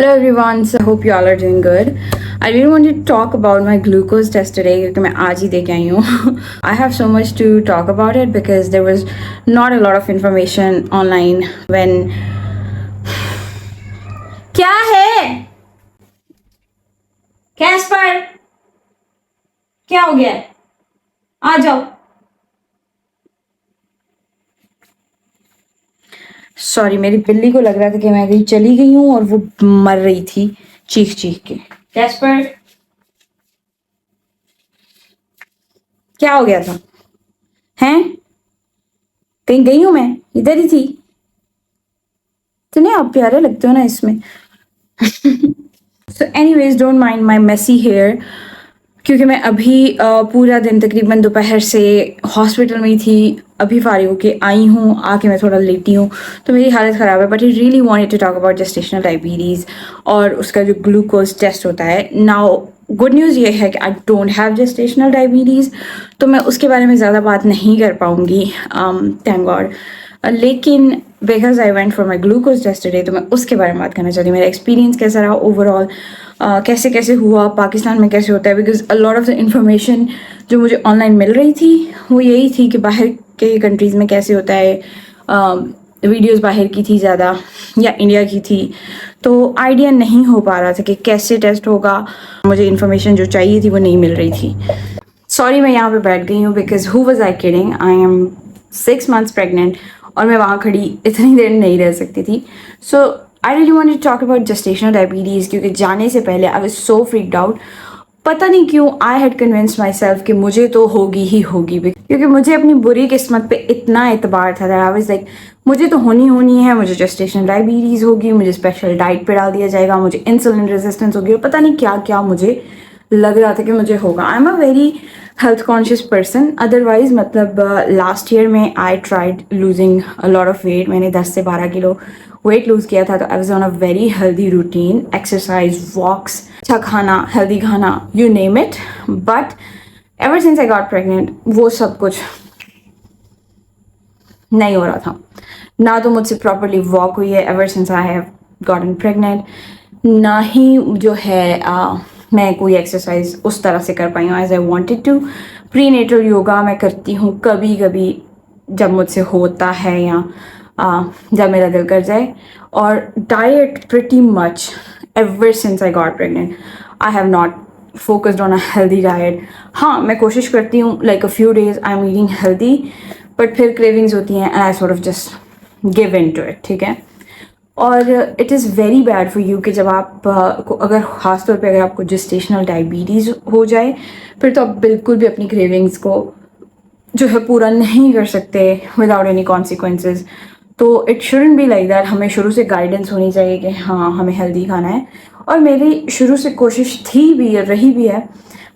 Hello everyone, so I hope you all are doing good. I really wanted to talk about my glucose test today क्योंकि मैं आज ही दे के आई हूँ. I have so much to talk about it because there was not a lot of information online when. क्या है? Caspar? क्या हो गया? आ जाओ. सॉरी, मेरी बिल्ली को लग रहा था कि मैं कहीं चली गई हूँ और वो मर रही थी चीख चीख के. कैस्पर, क्या हो गया था? हैं? कहीं गई हूँ मैं? इधर ही थी. इतने आप प्यारे लगते हो ना इसमें. So anyways, don't mind my messy hair क्योंकि मैं अभी पूरा दिन तकरीबन दोपहर से हॉस्पिटल में ही थी. अभी फारिग होके आई हूँ, आके मैं थोड़ा लेटी हूँ तो मेरी हालत ख़राब है. But I really wanted to talk about gestational diabetes और उसका जो ग्लूकोज टेस्ट होता है. नाउ गुड न्यूज़ ये है कि I don't have gestational diabetes, तो मैं उसके बारे में ज़्यादा बात नहीं कर पाऊँगी, थैंक गॉड. लेकिन because I went for my glucose test today तो मैं उसके बारे में बात करना चाहती हूँ. मेरा एक्सपीरियंस कैसा रहा ओवरऑल, कैसे कैसे हुआ, पाकिस्तान में कैसे होता है. Because a lot of the information जो मुझे ऑनलाइन मिल रही थी वो यही थी कि बाहर के कंट्रीज़ में कैसे होता है. वीडियोस बाहर की थी ज़्यादा या इंडिया की थी, तो आइडिया नहीं हो पा रहा था कि कैसे टेस्ट होगा. मुझे इन्फॉर्मेशन जो चाहिए थी वो नहीं मिल रही थी. सॉरी, मैं यहाँ पे बैठ गई हूँ because who was I kidding. I am 6 months pregnant और मैं वहाँ खड़ी इतनी देर नहीं रह सकती थी. So I really wanted to talk about gestational diabetes क्योंकि जाने से पहले I was so freaked out. पता नहीं क्यों I had convinced myself कि मुझे तो होगी ही होगी, क्योंकि मुझे अपनी बुरी किस्मत पे इतना एतबार था. आई वाज लाइक मुझे तो होनी है, मुझे जेस्टेशनल डायबिटीज़ होगी, मुझे स्पेशल डाइट पे डाल दिया जाएगा, मुझे इंसुलिन रेजिस्टेंस होगी और पता नहीं क्या क्या मुझे लग रहा था कि मुझे होगा. I am a very health conscious person. Otherwise मतलब लास्ट ईयर में I tried losing a lot of weight. मैंने 10 से 12 किलो वेट लूज़ किया था. तो I was on a very healthy routine, exercise, walks, अच्छा खाना, हेल्दी खाना, you name it. But ever since I got pregnant वो सब कुछ नहीं हो रहा था. ना तो मुझसे प्रॉपरली वॉक हुई है ever since I have gotten pregnant, ना ही जो है मैं कोई एक्सरसाइज उस तरह से कर पाई हूँ as I wanted to. Prenatal yoga मैं करती हूँ कभी कभी जब मुझसे होता है या जब मेरा दिल कर जाए. और diet pretty much ever since I got pregnant I have not focused on a healthy diet. हाँ, मैं कोशिश करती हूँ like a few days I am eating healthy, but फिर क्रेविंग्स होती हैं and I sort of just give in to it. ठीक है. और it is very bad for you कि जब आप अगर ख़ास तौर पे अगर आपको जेस्टेशनल डायबिटीज़ हो जाए फिर तो आप बिल्कुल भी अपनी क्रेविंग्स को जो है पूरा नहीं कर सकते विदाउट एनी कॉन्सिक्वेंसेस. तो it shouldn't be like that. हमें शुरू से गाइडेंस होनी चाहिए कि हाँ हमें हेल्दी खाना है. और मेरी शुरू से कोशिश थी भी रही भी है.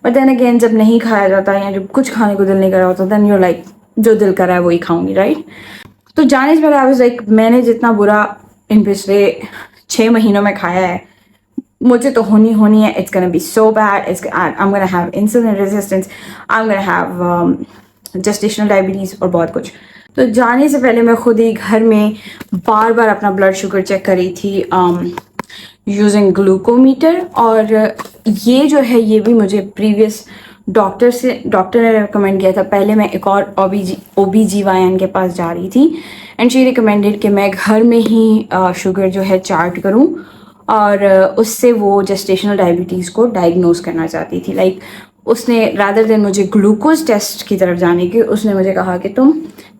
बट देन अगेन जब नहीं खाया जाता या जब कुछ खाने को दिल नहीं कर रहा होता देन यूर लाइक जो दिल कर रहा है वही खाऊंगी, राइट. तो जाने से पहले आई वाज लाइक मैंने जितना बुरा इन पिछले 6 महीनों में खाया है मुझे तो होनी है. It's gonna be so bad. I am gonna have insulin resistance, I am gonna have gestational diabetes और बहुत कुछ. तो जाने से पहले मैं खुद ही घर में बार बार अपना ब्लड शुगर चेक कर रही थी यूजिंग ग्लूकोमीटर. और ये जो है ये भी मुझे प्रीवियस डॉक्टर ने रिकमेंड किया था. पहले मैं एक और OB-GYN के पास जा रही थी एंड शी रिकमेंडेड कि मैं घर में ही शुगर जो है चार्ट करूं और उससे वो जेस्टेशनल डायबिटीज़ को डायग्नोज करना चाहती थी. लाइक उसने रादर देन मुझे ग्लूकोज टेस्ट की तरफ जाने की उसने मुझे कहा कि तुम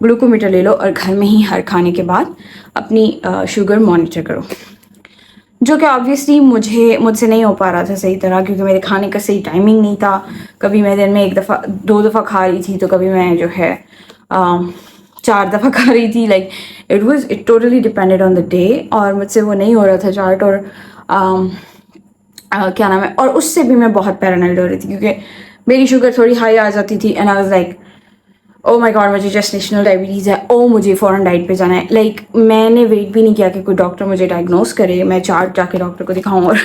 ग्लूकोमीटर ले लो और घर में ही हर खाने के बाद अपनी शुगर मॉनिटर करो, जो कि ऑब्वियसली मुझसे नहीं हो पा रहा था सही तरह क्योंकि मेरे खाने का सही टाइमिंग नहीं था. कभी मैं दिन में 1 दफ़ा 2 दफ़ा खा रही थी तो कभी मैं जो है 4 दफ़ा खा रही थी. Like it totally depended on the day और मुझसे वो नहीं हो रहा था चार्ट. और क्या नाम है, और उससे भी मैं बहुत पैरानॉइड हो रही थी क्योंकि मेरी शुगर थोड़ी हाई आ जाती थी and I was like oh my God मुझे जेस्टेशनल डायबिटीज़ है, ओ मुझे फ़ौरन डाइट पे जाना है. लाइक मैंने वेट भी नहीं किया कि कोई डॉक्टर मुझे डायग्नोस करे, मैं चार्ट जाके डॉक्टर को दिखाऊं और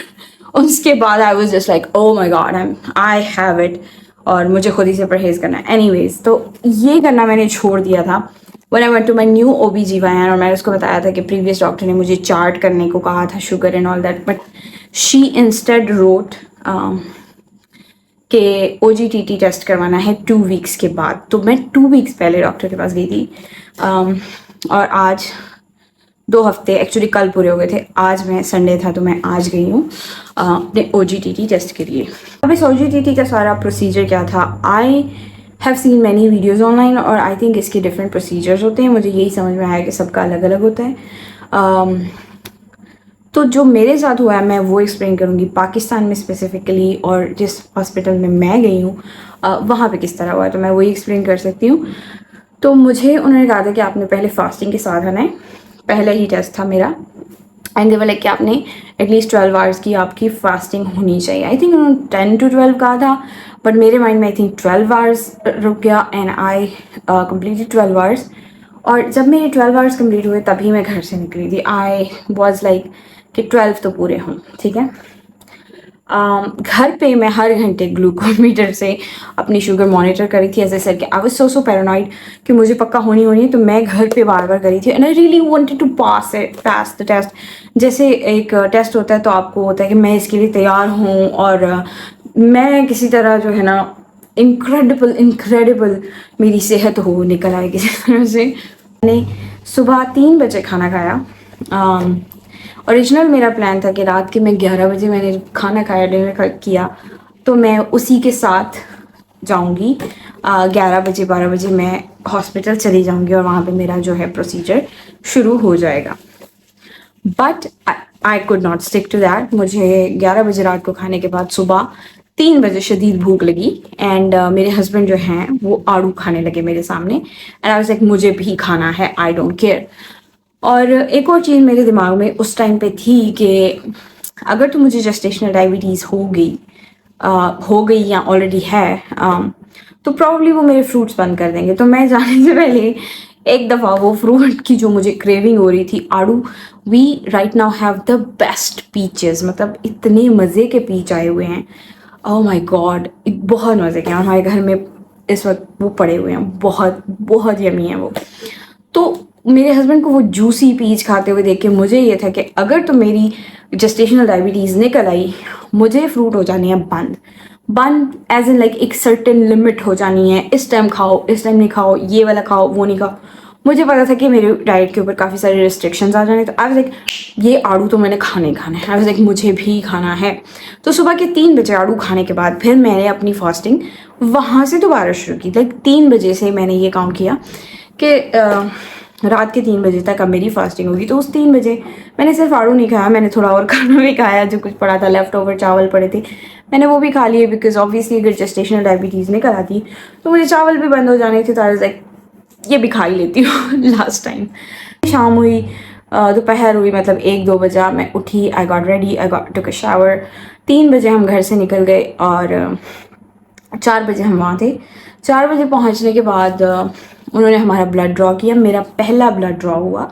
उसके बाद I was just like oh my God I have it और मुझे खुद ही से परहेज़ करना है. एनीवेज, तो ये करना मैंने छोड़ दिया था when I went to my new OB-GYN और मैंने उसको बताया था कि प्रीवियस डॉक्टर ने मुझे चार्ट करने को कहा था sugar and all that. But she instead wrote कि OGTT टेस्ट करवाना है 2 वीक्स के बाद। तो मैं 2 वीक्स पहले डॉक्टर के पास गई थी और आज 2 हफ्ते, एक्चुअली कल पूरे हो गए थे। आज मैं संडे था तो मैं आज गई हूँ अपने OGTT टेस्ट के लिए। अब इस OGTT का सारा प्रोसीजर क्या था, I have seen many videos online और आई थिंक इसके डिफरेंट प्रोसीजर्स होते हैं। मुझे यही समझ में आया कि सबका अलग अलग होता है। तो जो मेरे साथ हुआ है मैं वो एक्सप्लेन करूँगी पाकिस्तान में स्पेसिफिकली, और जिस हॉस्पिटल में मैं गई हूँ वहाँ पे किस तरह हुआ है, तो मैं वही एक्सप्लेन कर सकती हूँ। तो मुझे उन्होंने कहा था कि आपने पहले फास्टिंग के साथ आना है, पहले ही टेस्ट था मेरा, एंड दे वर लाइक कि आपने एटलीस्ट 12 आवर्स की आपकी फास्टिंग होनी चाहिए। आई थिंक उन्होंने 10 to 12 कहा था, बट मेरे माइंड में आई थिंक 12 आवर्स रुक गया एंड आई कम्प्लीटेड 12 आवर्स। और जब मेरे 12 आवर्स कंप्लीट हुए तभी मैं घर से निकली थी। आई वॉज लाइक कि 12 तो पूरे हों, ठीक है। घर पे मैं हर घंटे ग्लूकोमीटर से अपनी शुगर मॉनिटर करी थी। एज ए सर कि आई वाज सो पैरानॉइड कि मुझे पक्का होनी है, तो मैं घर पे बार बार करी थी and I really wanted to pass the test. जैसे एक टेस्ट होता है तो आपको होता है कि मैं इसके लिए तैयार हूँ और मैं किसी तरह जो है ना इनक्रेडिबल मेरी सेहत हो निकल आए किसी तरह से। मैंने सुबह 3 बजे खाना खाया। ओरिजिनल मेरा प्लान था कि रात के मैं 11 बजे मैंने खाना खाया, डिनर किया, तो मैं उसी के साथ जाऊंगी। 11 बजे 12 बजे मैं हॉस्पिटल चली जाऊंगी और वहाँ पे मेरा जो है प्रोसीजर शुरू हो जाएगा। But I could not stick to that. मुझे 11 बजे रात को खाने के बाद सुबह 3 बजे शदीद भूख लगी एंड मेरे हस्बैंड जो हैं वो आड़ू खाने लगे मेरे सामने एंड आई वाज लाइक मुझे भी खाना है, आई डोंट केयर। और एक और चीज़ मेरे दिमाग में उस टाइम पे थी कि अगर तो मुझे जेस्टेशनल डायबिटीज़ हो गई या ऑलरेडी है, तो प्रॉब्ली वो मेरे फ्रूट्स बंद कर देंगे। तो मैं जाने से पहले एक दफ़ा वो फ्रूट की जो मुझे क्रेविंग हो रही थी, आड़ू, we right now have the best peaches, मतलब इतने मज़े के पीच आए हुए हैं, ओह माय गॉड, बहुत मज़े के हैं। हमारे घर में इस वक्त वो पड़े हुए हैं, बहुत बहुत यमी है वो। तो मेरे हस्बैंड को वो जूसी पीच खाते हुए देख के मुझे ये था कि अगर तो मेरी जेस्टेशनल डायबिटीज़ निकल आई, मुझे फ्रूट हो जानी है बंद एज इन लाइक एक सर्टेन लिमिट हो जानी है, इस टाइम खाओ, इस टाइम नहीं खाओ, ये वाला खाओ, वो नहीं खाओ। मुझे पता था कि मेरे डाइट के ऊपर काफ़ी सारे रिस्ट्रिक्शंस आ जाने, तो आई वाज लाइक ये आड़ू तो मैंने खाने ही खाना है, आई वाज लाइक मुझे भी खाना है। तो सुबह के 3 बजे आड़ू खाने के बाद फिर मैंने अपनी फास्टिंग वहाँ से दोबारा शुरू की। लाइक 3 बजे से मैंने ये काम किया कि रात के 3 बजे तक अब मेरी फास्टिंग होगी। तो उस 3 बजे मैंने सिर्फ आड़ू नहीं खाया, मैंने थोड़ा और खाना भी खाया, जो कुछ पड़ा था, लेफ्ट ओवर चावल पड़े थे, मैंने वो भी खा लिए। बिकॉज ऑब्वियसली अगर जेस्टेशनल डायबिटीज़ निकल आती तो मुझे चावल भी बंद हो जाने थे, तो आई वाज लाइक ये भी खा ही लेती हूँ लास्ट टाइम। शाम हुई, दोपहर हुई, मतलब 1-2 बजा, मैं उठी, I got ready, I got took a shower. 3 बजे हम घर से निकल गए और 4 बजे हम वहाँ थे। 4 बजे पहुँचने के बाद उन्होंने हमारा ब्लड ड्रॉ किया, मेरा पहला ब्लड ड्रॉ हुआ।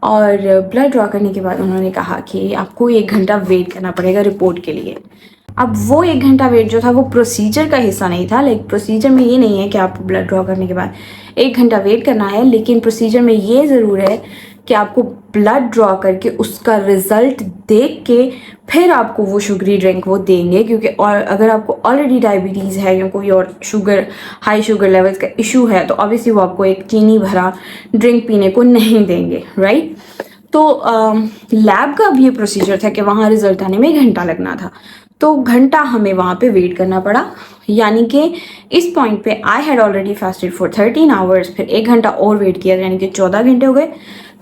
और ब्लड ड्रॉ करने के बाद उन्होंने कहा कि आपको 1 घंटा वेट करना पड़ेगा रिपोर्ट के लिए। अब वो 1 घंटा वेट जो था वो प्रोसीजर का हिस्सा नहीं था। लाइक प्रोसीजर में ये नहीं है कि आपको ब्लड ड्रॉ करने के बाद 1 घंटा वेट करना है, लेकिन प्रोसीजर में ये ज़रूर है कि आपको ब्लड ड्रॉ करके उसका रिज़ल्ट देख के फिर आपको वो शुगरी ड्रिंक वो देंगे। क्योंकि और अगर आपको ऑलरेडी डायबिटीज़ है या कोई और हाई शुगर लेवल्स का इशू है, तो ऑब्वियसली वो आपको एक चीनी भरा ड्रिंक पीने को नहीं देंगे, राइट। तो लैब का भी ये प्रोसीजर था कि वहाँ रिजल्ट आने में 1 घंटा लगना था, तो घंटा हमें वहाँ पे वेट करना पड़ा। यानी कि इस पॉइंट पे I had already fasted for 13 hours, फिर 1 घंटा और वेट किया, यानी कि 14 घंटे हो गए।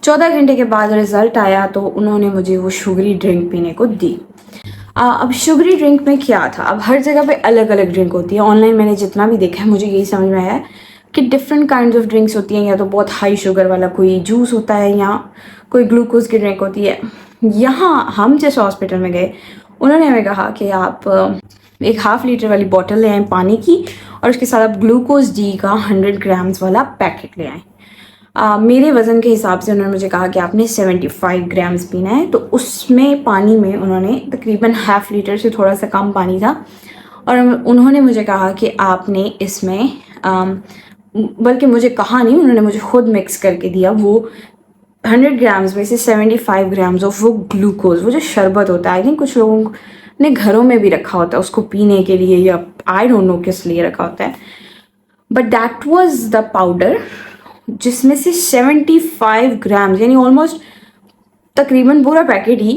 14 घंटे के बाद रिजल्ट आया तो उन्होंने मुझे वो शुगरी ड्रिंक पीने को दी। अब शुगरी ड्रिंक में क्या था, अब हर जगह पे अलग अलग ड्रिंक होती है। ऑनलाइन मैंने जितना भी देखा है मुझे यही समझ में आया है कि डिफरेंट काइंड्स ऑफ ड्रिंक्स होती हैं। या तो बहुत हाई शुगर वाला कोई जूस होता है या कोई ग्लूकोज की ड्रिंक होती है। यहाँ हम जिस हॉस्पिटल में गए उन्होंने हमें कहा कि आप 1/2 लीटर वाली बॉटल ले आएँ पानी की, और उसके साथ आप ग्लूकोज डी का 100 ग्राम्स वाला पैकेट ले आएँ। मेरे वज़न के हिसाब से उन्होंने मुझे कहा कि आपने 75 ग्राम्स पीना है। तो उसमें पानी में उन्होंने तकरीबन 1/2 लीटर से थोड़ा सा कम पानी था, और उन्होंने मुझे कहा कि आपने इसमें बल्कि मुझे कहा नहीं, उन्होंने मुझे खुद मिक्स करके दिया वो 100 ग्राम्स में से 75 ग्राम्स ऑफ वो ग्लूकोज, वो जो शरबत होता है, आई थिंक कुछ लोगों ने घरों में भी रखा होता है उसको पीने के लिए, या आई डोंट नो किस लिए रखा होता है, but that was the powder जिसमें से 75 ग्राम्स यानी ऑलमोस्ट तकरीबन पूरा पैकेट ही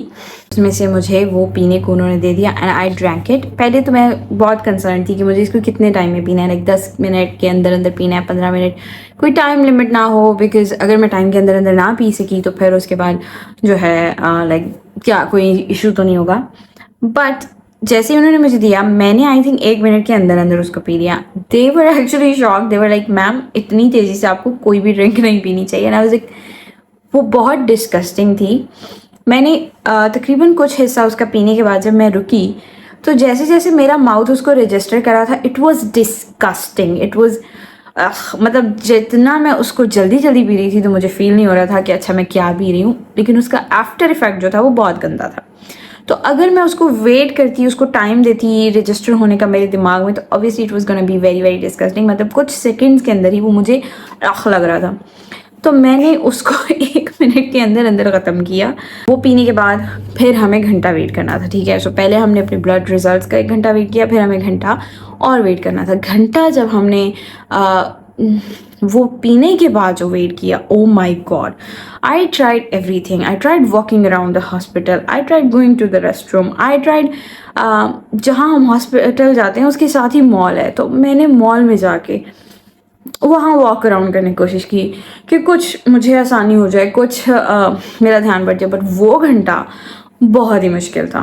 उसमें से मुझे वो पीने को उन्होंने दे दिया एंड आई ड्रैंक इट। पहले तो मैं बहुत कंसर्न थी कि मुझे इसको कितने टाइम में पीना है, लाइक 10 मिनट के अंदर अंदर पीना है, 15 मिनट, कोई टाइम लिमिट ना हो, बिकॉज अगर मैं टाइम के अंदर अंदर ना पी सकी तो फिर उसके बाद जो है लाइक क्या कोई इशू तो नहीं होगा। बट जैसे ही उन्होंने मुझे दिया, मैंने आई थिंक 1 मिनट के अंदर अंदर उसको पी लिया। They were actually shock, they were like ma'am इतनी तेज़ी से आपको कोई भी ड्रिंक नहीं पीनी चाहिए। एंड आई वाज लाइक, वो बहुत डिस्गस्टिंग थी। मैंने तकरीबन कुछ हिस्सा उसका पीने के बाद जब मैं रुकी तो जैसे जैसे मेरा माउथ उसको रजिस्टर करा था, it was disgusting, it was मतलब जितना मैं उसको जल्दी जल्दी पी रही थी तो मुझे फील नहीं हो रहा था कि अच्छा मैं क्या पी रही हूँ, लेकिन उसका आफ्टर इफेक्ट जो था वो बहुत गंदा था। तो अगर मैं उसको वेट करती, उसको टाइम देती रजिस्टर होने का मेरे दिमाग में, तो obviously it was gonna be very very disgusting. मतलब कुछ सेकेंड्स के अंदर ही वो मुझे अख लग रहा था। तो मैंने उसको 1 मिनट के अंदर अंदर ख़त्म किया। वो पीने के बाद फिर हमें घंटा वेट करना था, ठीक है। सो पहले हमने अपने ब्लड रिजल्ट्स का 1 घंटा वेट किया, फिर हमें घंटा और वेट करना था। घंटा जब हमने वो पीने के बाद जो वेट किया, oh my God, I tried everything. I tried walking around the hospital, I tried going to the restroom, I tried जहाँ हम हॉस्पिटल जाते हैं उसके साथ ही मॉल है, तो मैंने मॉल में जाके वहाँ वॉक अराउंड करने की कोशिश की कि कुछ मुझे आसानी हो जाए, कुछ मेरा ध्यान बढ़ जाए। बट वो घंटा बहुत ही मुश्किल था।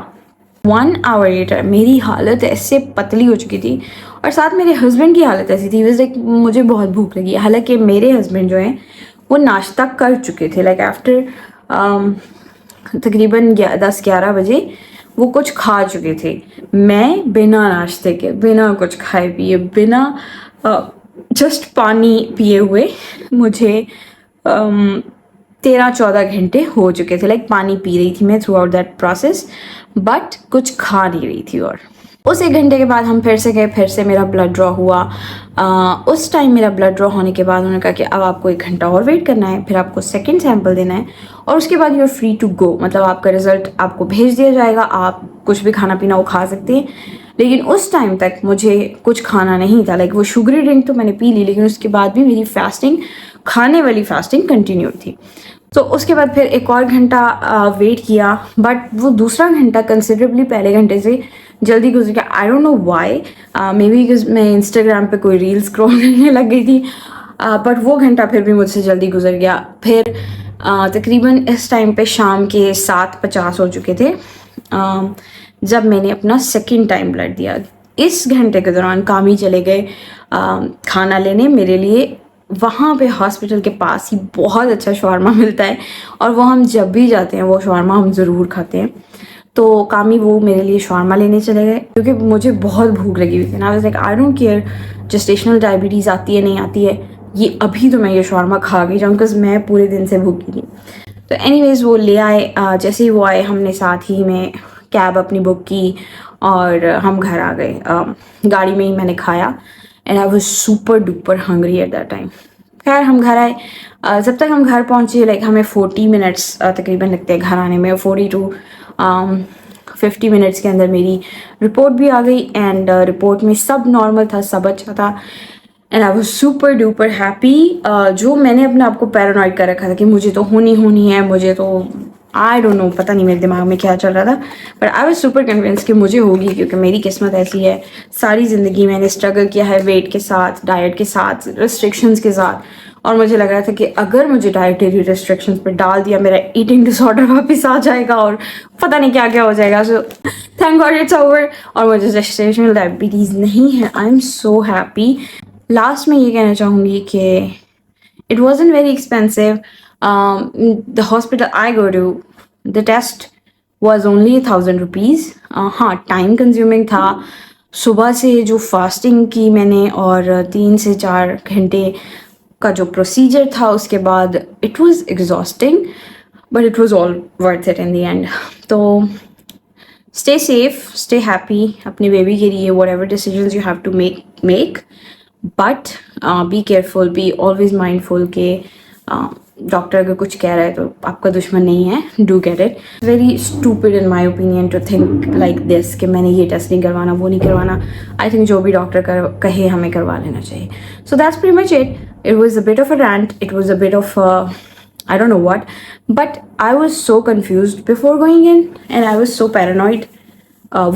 1 आवर लेटर मेरी हालत ऐसे पतली हो चुकी थी, और साथ मेरे हस्बैंड की हालत ऐसी थी, लाइक मुझे बहुत भूख लगी। हालांकि मेरे हस्बैंड जो हैं वो नाश्ता कर चुके थे, लाइक आफ्टर तकरीबन 10-11 बजे वो कुछ खा चुके थे। मैं बिना नाश्ते के, बिना कुछ खाए पिए, बिना जस्ट पानी पिए हुए मुझे 13-14 घंटे हो चुके थे। लाइक पानी पी रही थी मैं through out that process, but कुछ खा नहीं रही थी। और उस 1 घंटे के बाद हम फिर से गए, फिर से मेरा ब्लड ड्रॉ हुआ। उस टाइम मेरा ब्लड ड्रॉ होने के बाद उन्होंने कहा कि अब आपको 1 घंटा और वेट करना है, फिर आपको सेकंड सैंपल देना है, और उसके बाद you are free to go. मतलब आपका रिजल्ट आपको भेज दिया जाएगा, आप कुछ भी खाना पीना वो खा सकते हैं। लेकिन उस टाइम तक मुझे कुछ खाना नहीं था। लाइक वो शुगरी ड्रिंक तो मैंने पी ली, लेकिन उसके बाद भी मेरी फास्टिंग, खाने वाली फास्टिंग कंटिन्यू थी। तो उसके बाद फिर 1 और घंटा वेट किया, बट वो दूसरा घंटा कंसिडरेबली पहले घंटे से जल्दी गुजर गया। I don't know why, may be because मैं इंस्टाग्राम पे कोई रील स्क्रॉल करने लग गई थी, बट वो घंटा फिर भी मुझसे जल्दी गुजर गया। फिर तकरीबन इस टाइम पे शाम के 7:50 हो चुके थे जब मैंने अपना सेकंड टाइम ब्लड दिया। इस घंटे के दौरान कामी चले गए खाना लेने मेरे लिए। वहाँ पे हॉस्पिटल के पास ही बहुत अच्छा शवारमा मिलता है, और वो हम जब भी जाते हैं वो शवारमा हम ज़रूर खाते हैं। तो कामी वो मेरे लिए शवारमा लेने चले गए, क्योंकि मुझे बहुत भूख लगी हुई थी ना। Like I don't care gestational diabetes आती है नहीं आती है, ये अभी तो मैं ये शवारमा खा के जाऊँ, बिकॉज मैं पूरे दिन से भूखी थी। तो एनीवेज वो ले आए। जैसे ही वो आए हमने साथ ही में कैब अपनी बुक की और हम घर आ गए। गाड़ी में ही मैंने खाया, and I was super duper hungry at that time. खैर हम घर आए। जब तक हम घर पहुंचे, लाइक हमें 40 मिनट्स तकरीबन लगते हैं घर आने में। 40 to 50 मिनट्स के अंदर मेरी रिपोर्ट भी आ गई, एंड रिपोर्ट में सब नॉर्मल था, सब अच्छा था, and I was super duper happy. जो मैंने अपने आप को पैरानॉइड कर रखा था कि मुझे तो होनी है, मुझे तो आई डोंट नो, पता नहीं मेरे दिमाग में क्या चल रहा था, but I was super convince कि मुझे होगी, क्योंकि मेरी किस्मत ऐसी है। सारी ज़िंदगी मैंने स्ट्रगल किया है वेट के साथ, डाइट के साथ, रिस्ट्रिक्शंस के साथ, और मुझे लग रहा था कि अगर मुझे डाइटरी रिस्ट्रिक्शंस पर डाल दिया, मेरा ईटिंग डिसऑर्डर वापस आ जाएगा और पता नहीं क्या क्या हो जाएगा। So thank God it's over, और मुझे जेस्टेशनल डायबिटीज़ नहीं है। I am so happy. Last में ये कहना चाहूँगी कि it wasn't very expensive. The hospital I go to, the test was only 1,000 rupees. हाँ, टाइम कंज्यूमिंग था। सुबह से जो फास्टिंग की मैंने, और 3 से 4 घंटे का जो प्रोसीजर था, उसके बाद it was exhausting, but it was all worth it in the end. तो स्टे सेफ, स्टे हैप्पी अपने बेबी के लिए, whatever decision you have to make, but be careful, be always mindful के doctor अगर कुछ कह रहा है तो आपका दुश्मन नहीं है, do get it. Very stupid in my opinion to think like this कि मैंने ये टेस्ट नहीं करवाना, वो नहीं करवाना। आई थिंक जो भी डॉक्टर कहे हमें करवा लेना चाहिए। So that's pretty much it. It was a bit of a rant, it was a bit of I don't know what, but I was so confused before going in and I was so paranoid.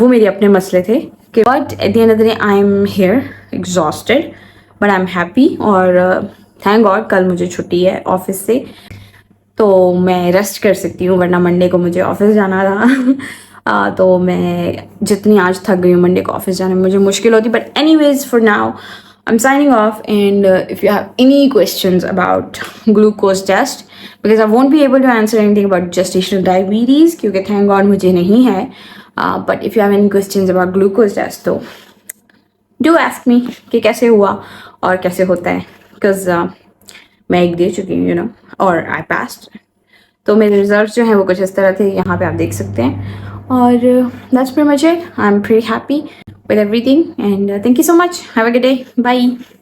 वो मेरे अपने मसले थे कि but at the end of the day I am here exhausted but I'm happy और thank God कल मुझे छुट्टी है ऑफिस से तो मैं रेस्ट कर सकती हूँ, वरना मंडे को मुझे ऑफिस जाना था। तो मैं जितनी आज थक गई हूँ मंडे को ऑफिस जाने में मुझे मुश्किल होती। But anyways for now I'm signing off, and if you have any questions about glucose test, because I won't be able to answer anything about gestational diabetes क्योंकि thank God मुझे नहीं है, but if you have any questions about glucose test तो do ask me कि कैसे हुआ और कैसे होता है, because मैं एक दे चुकी हूँ और I passed। तो मेरे रिजल्ट्स जो हैं वो कुछ इस तरह थे, यहाँ पे आप देख सकते हैं। और that's pretty much it. I'm pretty happy with everything and thank you so much. Have a good day. Bye.